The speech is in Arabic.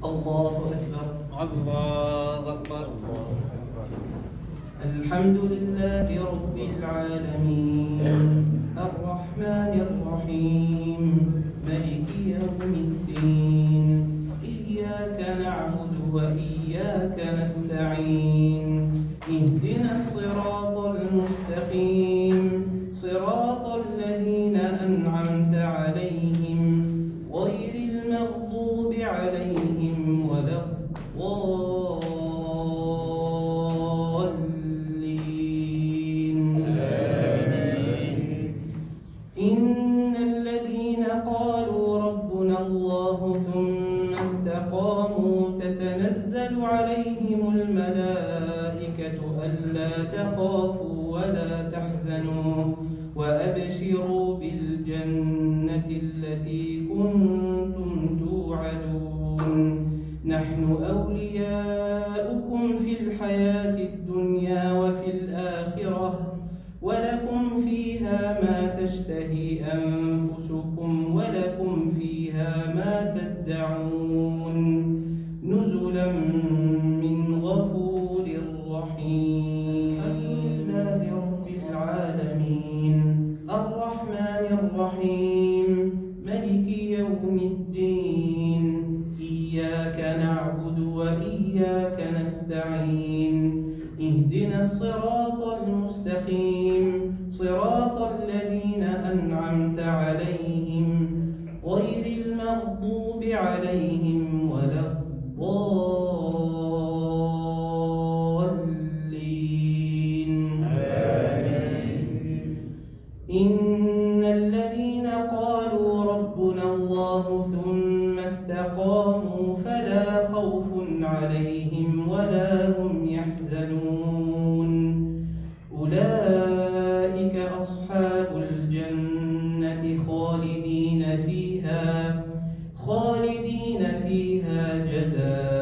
الله أكبر. الله أكبر. الحمد لله رب العالمين الرحمن الرحيم مالك يوم الدين إياك نعبد وإياك نستعين اهدنا الصراط المستقيم صراط الذين أنعمت عليهم غير المغضوب عليهم ولا الضالين. إن الذين قالوا ربنا الله ثم استقاموا تتنزل عليهم الملائكة ألا تخافوا ولا تحزنوا وأبشروا بالجنة التي كنتم توعدون نحن أولياؤكم في الحياة الدنيا وفي الآخرة ولكم فيها ما تشتهي أنفسكم ولكم فيها ما تدعون نزلا من غفور رحيم. الحمد لله رب العالمين الرحمن الرحيم مالك يوم الدين إياك نعبد وإياك نستعين اهدنا الصراط المستقيم صراط الذين أنعمت عليهم غير المغضوب عليهم ولا الضالين. إن الذين قالوا ربنا الله ثم استقاموا فلا خوف عليهم ولا هم يحزنون أولئك أصحاب الجنة خالدين فيها جزاء